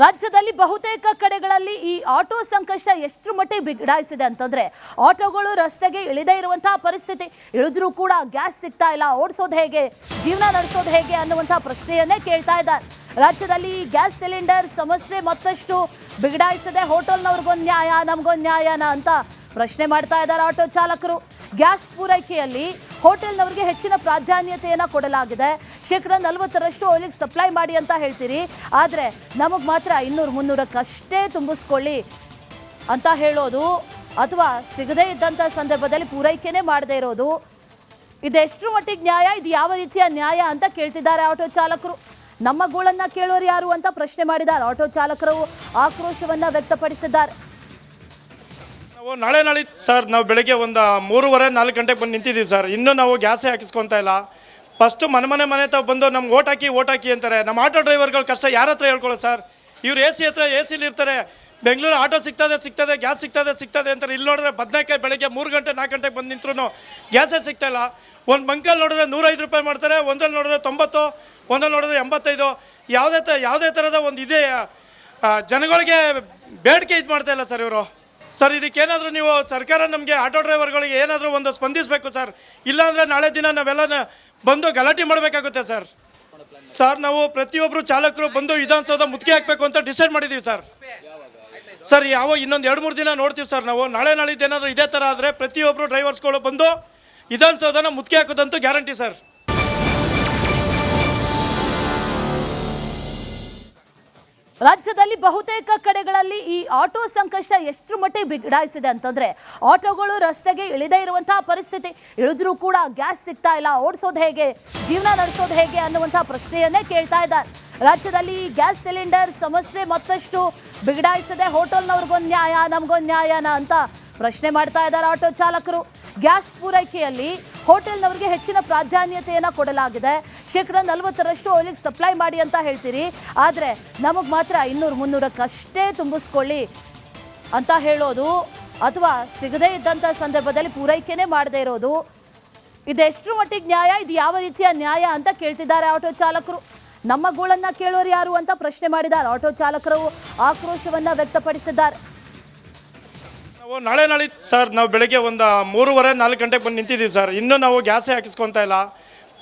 ರಾಜ್ಯದಲ್ಲಿ ಬಹುತೇಕ ಕಡೆಗಳಲ್ಲಿ ಈ ಆಟೋ ಸಂಕಷ್ಟ ಎಷ್ಟು ಮಟ್ಟಿಗೆ ಬಿಗಡಾಯಿಸಿದೆ ಅಂತಂದ್ರೆ ಆಟೋಗಳು ರಸ್ತೆಗೆ ಇಳಿದೇ ಇರುವಂತಹ ಪರಿಸ್ಥಿತಿ. ಇಳಿದ್ರೂ ಕೂಡ ಗ್ಯಾಸ್ ಸಿಗ್ತಾ ಇಲ್ಲ, ಓಡಿಸೋದು ಹೇಗೆ, ಜೀವನ ನಡೆಸೋದು ಹೇಗೆ ಅನ್ನುವಂತಹ ಪ್ರಶ್ನೆಯನ್ನೇ ಕೇಳ್ತಾ ಇದ್ದಾರೆ. ರಾಜ್ಯದಲ್ಲಿ ಗ್ಯಾಸ್ ಸಿಲಿಂಡರ್ ಸಮಸ್ಯೆ ಮತ್ತಷ್ಟು ಬಿಗಡಾಯಿಸಿದೆ. ಹೋಟೆಲ್ನವ್ರಿಗೊಂದು ನ್ಯಾಯ, ನಮಗೊಂದು ನ್ಯಾಯನ ಅಂತ ಪ್ರಶ್ನೆ ಮಾಡ್ತಾ ಇದ್ದಾರೆ ಆಟೋ ಚಾಲಕರು. ಗ್ಯಾಸ್ ಪೂರೈಕೆಯಲ್ಲಿ ಹೋಟೆಲ್ನವರಿಗೆ ಹೆಚ್ಚಿನ ಪ್ರಾಧಾನ್ಯತೆಯನ್ನು ಕೊಡಲಾಗಿದೆ. 40% ಅವರಿಗೆ ಸಪ್ಲೈ ಮಾಡಿ ಅಂತ ಹೇಳ್ತೀರಿ, ಆದರೆ ನಮಗೆ ಮಾತ್ರ 200-300 ತುಂಬಿಸ್ಕೊಳ್ಳಿ ಅಂತ ಹೇಳೋದು, ಅಥವಾ ಸಿಗದೇ ಇದ್ದಂಥ ಸಂದರ್ಭದಲ್ಲಿ ಪೂರೈಕೆನೇ ಮಾಡದೇ ಇರೋದು, ಇದೆಷ್ಟರ ಮಟ್ಟಿಗೆ ನ್ಯಾಯ, ಇದು ಯಾವ ರೀತಿಯ ನ್ಯಾಯ ಅಂತ ಕೇಳ್ತಿದ್ದಾರೆ ಆಟೋ ಚಾಲಕರು. ನಮ್ಮ ಗೋಳನ್ನ ಕೇಳೋರು ಯಾರು ಅಂತ ಪ್ರಶ್ನೆ ಮಾಡಿದ್ದಾರೆ ಆಟೋ ಚಾಲಕರು. ಆಕ್ರೋಶವನ್ನ ವ್ಯಕ್ತಪಡಿಸಿದ್ದಾರೆ. ನಾಳೆ ಸರ್, ನಾವು ಬೆಳಗ್ಗೆ ಒಂದು 3:30-4 ಗಂಟೆಗೆ ಬಂದು ನಿಂತಿದ್ದೀವಿ ಸರ್. ಇನ್ನೂ ನಾವು ಗ್ಯಾಸೇ ಹಾಕಿಸ್ಕೊತಾ ಇಲ್ಲ. ಫಸ್ಟು ಮನೆ ತಾವು ಬಂದು ನಮ್ಗೆ ಓಟ್ ಹಾಕಿ ಅಂತಾರೆ. ನಮ್ಮ ಆಟೋ ಡ್ರೈವರ್ಗಳು ಕಷ್ಟ ಯಾರ ಹತ್ರ ಹೇಳ್ಕೊಳ್ಳೋದು ಸರ್? ಇವ್ರು ಎ ಸಿಲಿ ಇರ್ತಾರೆ. ಬೆಂಗಳೂರು ಆಟೋ ಸಿಗ್ತದೆ, ಗ್ಯಾಸ್ ಸಿಗ್ತದೆ ಅಂತಾರೆ. ಇಲ್ಲಿ ನೋಡಿದ್ರೆ ಬದನೆಕಾಯಿ ಬೆಳಗ್ಗೆ 3 ಗಂಟೆ 4 ಗಂಟೆಗೆ ಬಂದು ನಿಂತ್ರು ಗ್ಯಾಸೇ ಸಿಗ್ತಾಯಿಲ್ಲ. ಒಂದು ಬಂಕಲ್ಲಿ ನೋಡಿದ್ರೆ 105 ರೂಪಾಯಿ ಮಾಡ್ತಾರೆ, ಒಂದ್ರಲ್ಲಿ ನೋಡಿದ್ರೆ 90, ಒಂದ್ರಲ್ಲಿ ನೋಡಿದ್ರೆ 85. ಯಾವುದೇ ಥರದ ಒಂದು ಇದೆ ಜನಗಳಿಗೆ ಬೇಡಿಕೆ ಇದು ಮಾಡ್ತಾ ಇಲ್ಲ ಸರ್ ಇವರು. ಸರ್, ಇದಕ್ಕೇನಾದರೂ ನೀವು ಸರ್ಕಾರ ನಮಗೆ ಆಟೋ ಡ್ರೈವರ್ಗಳಿಗೆ ಏನಾದರೂ ಒಂದು ಸ್ಪಂದಿಸಬೇಕು ಸರ್. ಇಲ್ಲಾಂದರೆ ನಾಳೆ ದಿನ ನಾವೆಲ್ಲ ಬಂದು ಗಲಾಟೆ ಮಾಡಬೇಕಾಗುತ್ತೆ ಸರ್. ನಾವು ಪ್ರತಿಯೊಬ್ಬರು ಚಾಲಕರು ಬಂದು ವಿಧಾನಸೌಧ ಮುತ್ತಿಗೆ ಹಾಕಬೇಕು ಅಂತ ಡಿಸೈಡ್ ಮಾಡಿದ್ದೀವಿ ಸರ್. ಇನ್ನೊಂದು 2-3 ದಿನ ನೋಡ್ತೀವಿ ಸರ್. ನಾವು ನಾಳಿದ್ದು ಏನಾದರೂ ಇದೇ ಥರ ಆದರೆ ಪ್ರತಿಯೊಬ್ಬರು ಡ್ರೈವರ್ಸ್ಗಳು ಬಂದು ವಿಧಾನಸೌಧನ ಮುತ್ತಿಗೆ ಹಾಕೋದಂತೂ ಗ್ಯಾರಂಟಿ ಸರ್. ರಾಜ್ಯದಲ್ಲಿ ಬಹುತೇಕ ಕಡೆಗಳಲ್ಲಿ ಈ ಆಟೋ ಸಂಕಷ್ಟ ಎಷ್ಟು ಮಟ್ಟಿಗೆ ಬಿಗಡಾಯಿಸಿದೆ ಅಂತಂದ್ರೆ ಆಟೋಗಳು ರಸ್ತೆಗೆ ಇಳಿದೇ ಇರುವಂತಹ ಪರಿಸ್ಥಿತಿ. ಇಳಿದ್ರೂ ಕೂಡ ಗ್ಯಾಸ್ ಸಿಗ್ತಾ ಇಲ್ಲ, ಓಡಿಸೋದು ಹೇಗೆ, ಜೀವನ ನಡೆಸೋದು ಹೇಗೆ ಅನ್ನುವಂತಹ ಪ್ರಶ್ನೆಯನ್ನೇ ಕೇಳ್ತಾ ಇದ್ದಾರೆ. ರಾಜ್ಯದಲ್ಲಿ ಗ್ಯಾಸ್ ಸಿಲಿಂಡರ್ ಸಮಸ್ಯೆ ಮತ್ತಷ್ಟು ಬಿಗಡಾಯಿಸಿದೆ. ಹೋಟೆಲ್ನವ್ರಿಗೊಂದು ನ್ಯಾಯ, ನಮಗೊಂದು ನ್ಯಾಯನ ಅಂತ ಪ್ರಶ್ನೆ ಮಾಡ್ತಾ ಇದ್ದಾರೆ ಆಟೋ ಚಾಲಕರು. ಗ್ಯಾಸ್ ಪೂರೈಕೆಯಲ್ಲಿ ಹೋಟೆಲ್ನವರಿಗೆ ಹೆಚ್ಚಿನ ಪ್ರಾಧಾನ್ಯತೆಯನ್ನು ಕೊಡಲಾಗಿದೆ. 40% ಅವರಿಗೆ ಸಪ್ಲೈ ಮಾಡಿ ಅಂತ ಹೇಳ್ತೀರಿ, ಆದರೆ ನಮಗೆ ಮಾತ್ರ 200-300 ತುಂಬಿಸ್ಕೊಳ್ಳಿ ಅಂತ ಹೇಳೋದು, ಅಥವಾ ಸಿಗದೇ ಇದ್ದಂಥ ಸಂದರ್ಭದಲ್ಲಿ ಪೂರೈಕೆನೇ ಮಾಡದೇ ಇರೋದು, ಇದೆಷ್ಟರ ಮಟ್ಟಿಗೆ ನ್ಯಾಯ, ಇದು ಯಾವ ರೀತಿಯ ನ್ಯಾಯ ಅಂತ ಕೇಳ್ತಿದ್ದಾರೆ ಆಟೋ ಚಾಲಕರು. ನಮ್ಮ ಗೋಳನ್ನ ಕೇಳೋರು ಯಾರು ಅಂತ ಪ್ರಶ್ನೆ ಮಾಡಿದ್ದಾರೆ ಆಟೋ ಚಾಲಕರು. ಆಕ್ರೋಶವನ್ನ ವ್ಯಕ್ತಪಡಿಸಿದ್ದಾರೆ. ನಾಳೆ ಸರ್, ನಾವು ಬೆಳಗ್ಗೆ ಒಂದು 3:30-4 ಗಂಟೆಗೆ ಬಂದು ನಿಂತಿದ್ದೀವಿ ಸರ್. ಇನ್ನೂ ನಾವು ಗ್ಯಾಸೇ ಹಾಕಿಸ್ಕೊತಾ ಇಲ್ಲ.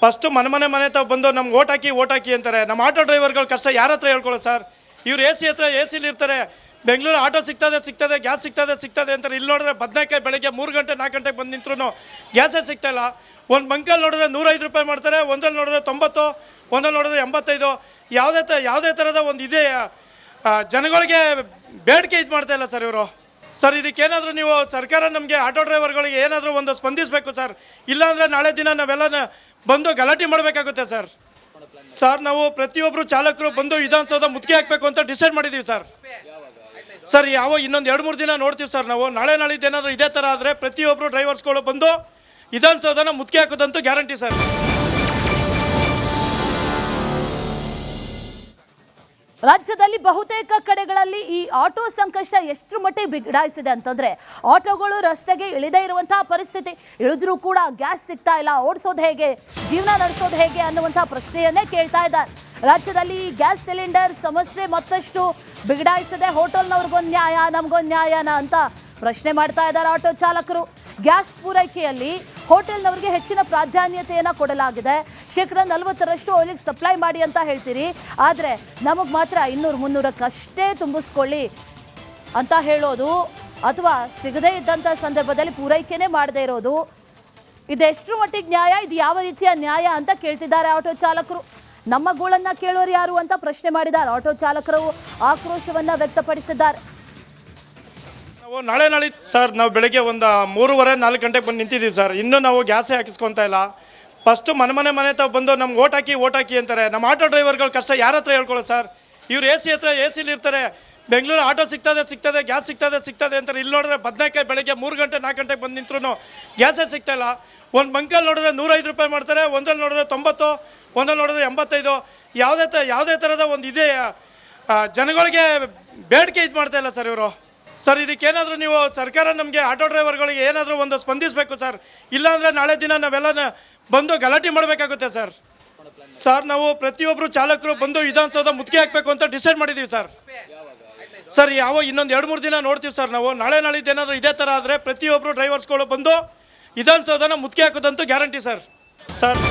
ಫಸ್ಟು ಮನೆ ತಾವು ಬಂದು ನಮ್ಗೆ ಓಟ್ ಹಾಕಿ ಅಂತಾರೆ. ನಮ್ಮ ಆಟೋ ಡ್ರೈವರ್ಗಳು ಕಷ್ಟ ಯಾರ ಹತ್ರ ಹೇಳ್ಕೊಳ್ಳೋದು ಸರ್? ಇವ್ರು ಎ ಸಿಲಿ ಇರ್ತಾರೆ. ಬೆಂಗಳೂರು ಆಟೋ ಸಿಗ್ತದೆ, ಗ್ಯಾಸ್ ಸಿಗ್ತದೆ ಅಂತಾರೆ. ಇಲ್ಲಿ ನೋಡಿದ್ರೆ ಬದನೆಕಾಯಿ ಬೆಳಗ್ಗೆ 3 ಗಂಟೆ 4 ಗಂಟೆಗೆ ಬಂದು ನಿಂತ್ರು ಗ್ಯಾಸೇ ಸಿಗ್ತಾಯಿಲ್ಲ. ಒಂದು ಬಂಕಲ್ಲಿ ನೋಡಿದ್ರೆ 105 ರೂಪಾಯಿ ಮಾಡ್ತಾರೆ, ಒಂದ್ರಲ್ಲಿ ನೋಡಿದ್ರೆ 90, ಒಂದ್ರಲ್ಲಿ ನೋಡಿದ್ರೆ 85. ಯಾವುದೇ ಥರದ ಒಂದು ಇದೆ ಜನಗಳಿಗೆ ಬೇಡಿಕೆ ಇದು ಮಾಡ್ತಾ ಇಲ್ಲ ಸರ್ ಇವರು. ಸರ್, ಇದಕ್ಕೇನಾದರೂ ನೀವು ಸರ್ಕಾರ ನಮಗೆ ಆಟೋ ಡ್ರೈವರ್ಗಳಿಗೆ ಏನಾದರೂ ಒಂದು ಸ್ಪಂದಿಸಬೇಕು ಸರ್. ಇಲ್ಲಾಂದರೆ ನಾಳೆ ದಿನ ನಾವೆಲ್ಲ ಬಂದು ಗಲಾಟೆ ಮಾಡಬೇಕಾಗುತ್ತೆ ಸರ್. ನಾವು ಪ್ರತಿಯೊಬ್ಬರು ಚಾಲಕರು ಬಂದು ವಿಧಾನಸೌಧ ಮುತ್ತಿಗೆ ಹಾಕಬೇಕು ಅಂತ ಡಿಸೈಡ್ ಮಾಡಿದ್ದೀವಿ ಸರ್. ಇನ್ನೊಂದು 2-3 ದಿನ ನೋಡ್ತೀವಿ ಸರ್. ನಾವು ನಾಳಿದ್ದು ಏನಾದರೂ ಇದೇ ಥರ ಆದರೆ ಪ್ರತಿಯೊಬ್ಬರು ಡ್ರೈವರ್ಸ್ಗಳು ಬಂದು ವಿಧಾನಸೌಧನ ಮುತ್ತಿಗೆ ಹಾಕೋದಂತೂ ಗ್ಯಾರಂಟಿ ಸರ್. ರಾಜ್ಯದಲ್ಲಿ ಬಹುತೇಕ ಕಡೆಗಳಲ್ಲಿ ಈ ಆಟೋ ಸಂಕಷ್ಟ ಎಷ್ಟು ಮಟ್ಟಿಗೆ ಬಿಗಡಾಯಿಸಿದೆ ಅಂತಂದ್ರೆ ಆಟೋಗಳು ರಸ್ತೆಗೆ ಇಳಿದೇ ಇರುವಂತಹ ಪರಿಸ್ಥಿತಿ. ಇಳಿದ್ರೂ ಕೂಡ ಗ್ಯಾಸ್ ಸಿಗ್ತಾ ಇಲ್ಲ, ಓಡಿಸೋದು ಹೇಗೆ, ಜೀವನ ನಡೆಸೋದು ಹೇಗೆ ಅನ್ನುವಂತಹ ಪ್ರಶ್ನೆಯನ್ನೇ ಕೇಳ್ತಾ ಇದ್ದಾರೆ. ರಾಜ್ಯದಲ್ಲಿ ಗ್ಯಾಸ್ ಸಿಲಿಂಡರ್ ಸಮಸ್ಯೆ ಮತ್ತಷ್ಟು ಬಿಗಡಾಯಿಸಿದೆ. ಹೋಟೆಲ್ನವ್ರಿಗೊಂದು ನ್ಯಾಯ, ನಮಗೊಂದು ನ್ಯಾಯನ ಅಂತ ಪ್ರಶ್ನೆ ಮಾಡ್ತಾ ಇದ್ದಾರೆ ಆಟೋ ಚಾಲಕರು. ಗ್ಯಾಸ್ ಪೂರೈಕೆಯಲ್ಲಿ ಹೋಟೆಲ್ನವರಿಗೆ ಹೆಚ್ಚಿನ ಪ್ರಾಧಾನ್ಯತೆಯನ್ನು ಕೊಡಲಾಗಿದೆ. 40% ಅವರಿಗೆ ಸಪ್ಲೈ ಮಾಡಿ ಅಂತ ಹೇಳ್ತೀರಿ, ಆದರೆ ನಮಗೆ ಮಾತ್ರ 200-300 ತುಂಬಿಸ್ಕೊಳ್ಳಿ ಅಂತ ಹೇಳೋದು, ಅಥವಾ ಸಿಗದೇ ಇದ್ದಂಥ ಸಂದರ್ಭದಲ್ಲಿ ಪೂರೈಕೆನೇ ಮಾಡದೇ ಇರೋದು, ಇದೆಷ್ಟರ ಮಟ್ಟಿಗೆ ನ್ಯಾಯ, ಇದು ಯಾವ ರೀತಿಯ ನ್ಯಾಯ ಅಂತ ಕೇಳ್ತಿದ್ದಾರೆ ಆಟೋ ಚಾಲಕರು. ನಮ್ಮ ಗೋಳನ್ನ ಕೇಳೋರು ಯಾರು ಅಂತ ಪ್ರಶ್ನೆ ಮಾಡಿದ್ದಾರೆ ಆಟೋ ಚಾಲಕರು. ಆಕ್ರೋಶವನ್ನ ವ್ಯಕ್ತಪಡಿಸಿದ್ದಾರೆ. ನಾಳೆ ಸರ್, ನಾವು ಬೆಳಗ್ಗೆ ಒಂದು 3:30-4 ಗಂಟೆಗೆ ಬಂದು ನಿಂತಿದ್ದೀವಿ ಸರ್. ಇನ್ನೂ ನಾವು ಗ್ಯಾಸೇ ಹಾಕಿಸ್ಕೊತಾ ಇಲ್ಲ. ಫಸ್ಟು ಮನೆ ತಾವು ಬಂದು ನಮ್ಗೆ ಓಟ್ ಹಾಕಿ ಅಂತಾರೆ. ನಮ್ಮ ಆಟೋ ಡ್ರೈವರ್ಗಳು ಕಷ್ಟ ಯಾರ ಹತ್ರ ಹೇಳ್ಕೊಳ್ಳೋದು ಸರ್? ಇವ್ರು ಎ ಸಿಲಿ ಇರ್ತಾರೆ. ಬೆಂಗಳೂರು ಆಟೋ ಸಿಗ್ತದೆ, ಗ್ಯಾಸ್ ಸಿಗ್ತದೆ ಅಂತಾರೆ. ಇಲ್ಲಿ ನೋಡಿದ್ರೆ ಬದನೆಕಾಯಿ ಬೆಳಗ್ಗೆ 3 ಗಂಟೆ 4 ಗಂಟೆಗೆ ಬಂದು ನಿಂತ್ರು ಗ್ಯಾಸೇ ಸಿಗ್ತಾಯಿಲ್ಲ. ಒಂದು ಬಂಕಲ್ಲಿ ನೋಡಿದ್ರೆ 105 ರೂಪಾಯಿ ಮಾಡ್ತಾರೆ, ಒಂದ್ರಲ್ಲಿ ನೋಡಿದ್ರೆ 90, ಒಂದ್ರಲ್ಲಿ ನೋಡಿದ್ರೆ 85. ಯಾವುದೇ ಥರದ ಒಂದು ಇದೆ ಜನಗಳಿಗೆ ಬೇಡಿಕೆ ಇದು ಮಾಡ್ತಾ ಇಲ್ಲ ಸರ್ ಇವರು. ಇದಕ್ಕೇನಾದರೂ ನೀವು ಸರ್ಕಾರ ನಮಗೆ ಆಟೋ ಡ್ರೈವರ್ಗಳಿಗೆ ಏನಾದರೂ ಒಂದು ಸ್ಪಂದಿಸಬೇಕು ಸರ್. ಇಲ್ಲಾಂದರೆ ನಾಳೆ ದಿನ ನಾವೆಲ್ಲ ಬಂದು ಗಲಾಟೆ ಮಾಡಬೇಕಾಗುತ್ತೆ ಸರ್. ಸರ್ ನಾವು ಪ್ರತಿಯೊಬ್ಬರು ಚಾಲಕರು ಬಂದು ವಿಧಾನಸೌಧ ಮುತ್ತಿಗೆ ಹಾಕಬೇಕು ಅಂತ ಡಿಸೈಡ್ ಮಾಡಿದ್ದೀವಿ ಸರ್. ಸರ್ ಇನ್ನೊಂದು 2-3 ದಿನ ನೋಡ್ತೀವಿ ಸರ್. ನಾವು ನಾಳೆ ನಾಳಿದ್ದು ಏನಾದರೂ ಇದೇ ಥರ ಆದರೆ ಪ್ರತಿಯೊಬ್ಬರು ಡ್ರೈವರ್ಸ್ಗಳು ಬಂದು ವಿಧಾನಸೌಧನ ಮುತ್ತಿಗೆ ಹಾಕೋದಂತೂ ಗ್ಯಾರಂಟಿ ಸರ್. ಸರ್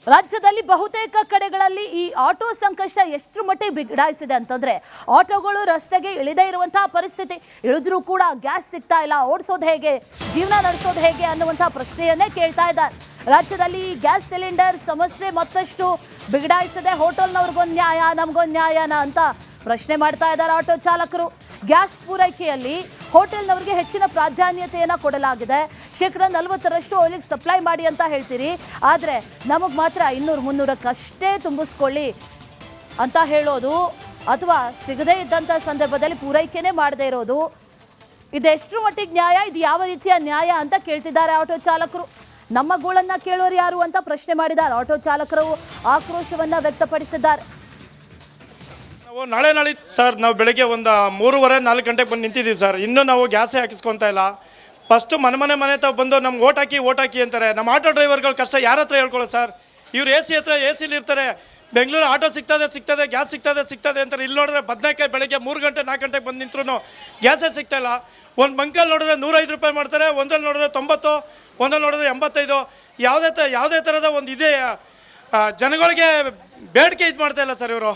ರಾಜ್ಯದಲ್ಲಿ ಬಹುತೇಕ ಕಡೆಗಳಲ್ಲಿ ಈ ಆಟೋ ಸಂಕಷ್ಟ ಎಷ್ಟು ಮಟ್ಟಿಗೆ ಬಿಗಡಾಯಿಸಿದೆ ಅಂತಂದ್ರೆ ಆಟೋಗಳು ರಸ್ತೆಗೆ ಇಳಿದೇ ಇರುವಂತಹ ಪರಿಸ್ಥಿತಿ. ಇಳಿದ್ರೂ ಕೂಡ ಗ್ಯಾಸ್ ಸಿಗ್ತಾ ಇಲ್ಲ, ಓಡಿಸೋದು ಹೇಗೆ, ಜೀವನ ನಡೆಸೋದು ಹೇಗೆ ಅನ್ನುವಂತಹ ಪ್ರಶ್ನೆಯನ್ನೇ ಕೇಳ್ತಾ ಇದ್ದಾರೆ. ರಾಜ್ಯದಲ್ಲಿ ಈ ಗ್ಯಾಸ್ ಸಿಲಿಂಡರ್ ಸಮಸ್ಯೆ ಮತ್ತಷ್ಟು ಬಿಗಡಾಯಿಸಿದೆ. ಹೋಟೆಲ್ನವ್ರಿಗೊಂದು ನ್ಯಾಯ, ನಮಗೊಂದು ನ್ಯಾಯನ ಅಂತ ಪ್ರಶ್ನೆ ಮಾಡ್ತಾ ಇದ್ದಾರೆ ಆಟೋ ಚಾಲಕರು. ಗ್ಯಾಸ್ ಪೂರೈಕೆಯಲ್ಲಿ ಹೋಟೆಲ್ನವರಿಗೆ ಹೆಚ್ಚಿನ ಪ್ರಾಧಾನ್ಯತೆಯನ್ನು ಕೊಡಲಾಗಿದೆ. 40% ಆಯಿಲಿಗೆ ಸಪ್ಲೈ ಮಾಡಿ ಅಂತ ಹೇಳ್ತೀರಿ, ಆದರೆ ನಮಗೆ ಮಾತ್ರ 200-300ಕ್ಕಷ್ಟೇ ತುಂಬಿಸ್ಕೊಳ್ಳಿ ಅಂತ ಹೇಳೋದು, ಅಥವಾ ಸಿಗದೇ ಇದ್ದಂಥ ಸಂದರ್ಭದಲ್ಲಿ ಪೂರೈಕೆನೇ ಮಾಡದೇ ಇರೋದು, ಇದೆಷ್ಟರ ಮಟ್ಟಿಗೆ ನ್ಯಾಯ, ಇದು ಯಾವ ರೀತಿಯ ನ್ಯಾಯ ಅಂತ ಕೇಳ್ತಿದ್ದಾರೆ ಆಟೋ ಚಾಲಕರು. ನಮ್ಮ ಗೋಳನ್ನ ಕೇಳೋರು ಯಾರು ಅಂತ ಪ್ರಶ್ನೆ ಮಾಡಿದ್ದಾರೆ ಆಟೋ ಚಾಲಕರು. ಆಕ್ರೋಶವನ್ನ ವ್ಯಕ್ತಪಡಿಸಿದ್ದಾರೆ. ನಾವು ನಾಳೆ ಸರ್ ನಾವು ಬೆಳಗ್ಗೆ ಒಂದು 3:30-4 ಗಂಟೆಗೆ ಬಂದು ನಿಂತಿದ್ದೀವಿ ಸರ್. ಇನ್ನೂ ನಾವು ಗ್ಯಾಸೇ ಹಾಕಿಸ್ಕೊತಾ ಇಲ್ಲ. ಫಸ್ಟು ಮನೆ ತಾವು ಬಂದು ನಮ್ಗೆ ಓಟ್ ಹಾಕಿ ಅಂತಾರೆ. ನಮ್ಮ ಆಟೋ ಡ್ರೈವರ್ಗಳ ಕಷ್ಟ ಯಾರ ಹತ್ರ ಹೇಳ್ಕೊಳ್ಳೋದು ಸರ್? ಇವ್ರು ಎ ಸಿಲಿ ಇರ್ತಾರೆ. ಬೆಂಗಳೂರು ಆಟೋ ಸಿಗ್ತದೆ, ಗ್ಯಾಸ್ ಸಿಗ್ತದೆ ಅಂತಾರೆ. ಇಲ್ಲಿ ನೋಡಿದ್ರೆ ಬದನೆಕಾಯಿ ಬೆಳಗ್ಗೆ 3 ಗಂಟೆ 4 ಗಂಟೆಗೆ ಬಂದು ನಿಂತ್ರು ಗ್ಯಾಸೇ ಸಿಗ್ತಾಯಿಲ್ಲ. ಒಂದು ಬಂಕಲ್ಲಿ ನೋಡಿದ್ರೆ 105 ರೂಪಾಯಿ ಮಾಡ್ತಾರೆ, ಒಂದ್ರಲ್ಲಿ ನೋಡಿದ್ರೆ 90, ಒಂದ್ರಲ್ಲಿ ನೋಡಿದ್ರೆ 85. ಯಾವುದೇ ಥರದ ಒಂದು ಇದೆ ಜನಗಳಿಗೆ ಬೇಡಿಕೆ ಇದು ಮಾಡ್ತಾ ಇಲ್ಲ ಸರ್ ಇವರು.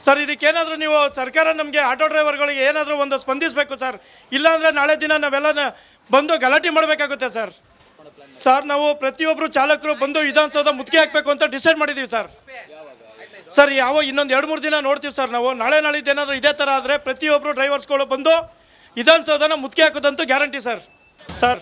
ಸರ್ ಇದಕ್ಕೇನಾದರೂ ನೀವು ಸರ್ಕಾರ ನಮಗೆ ಆಟೋ ಡ್ರೈವರ್ಗಳಿಗೆ ಏನಾದರೂ ಒಂದು ಸ್ಪಂದಿಸಬೇಕು ಸರ್. ಇಲ್ಲಾಂದರೆ ನಾಳೆ ದಿನ ನಾವೆಲ್ಲ ಬಂದು ಗಲಾಟೆ ಮಾಡಬೇಕಾಗುತ್ತೆ ಸರ್. ಸರ್ ನಾವು ಪ್ರತಿಯೊಬ್ಬರು ಚಾಲಕರು ಬಂದು ವಿಧಾನಸೌಧ ಮುತ್ತಿಗೆ ಹಾಕಬೇಕು ಅಂತ ಡಿಸೈಡ್ ಮಾಡಿದ್ದೀವಿ ಸರ್. ಸರ್ ಇನ್ನೊಂದು 2-3 ದಿನ ನೋಡ್ತೀವಿ ಸರ್. ನಾವು ನಾಳೆ ನಾಳಿದ್ದು ಏನಾದರೂ ಇದೇ ಥರ ಆದರೆ ಪ್ರತಿಯೊಬ್ಬರು ಡ್ರೈವರ್ಸ್ಗಳು ಬಂದು ವಿಧಾನಸೌಧನ ಮುತ್ತಿಗೆ ಹಾಕೋದಂತೂ ಗ್ಯಾರಂಟಿ ಸರ್.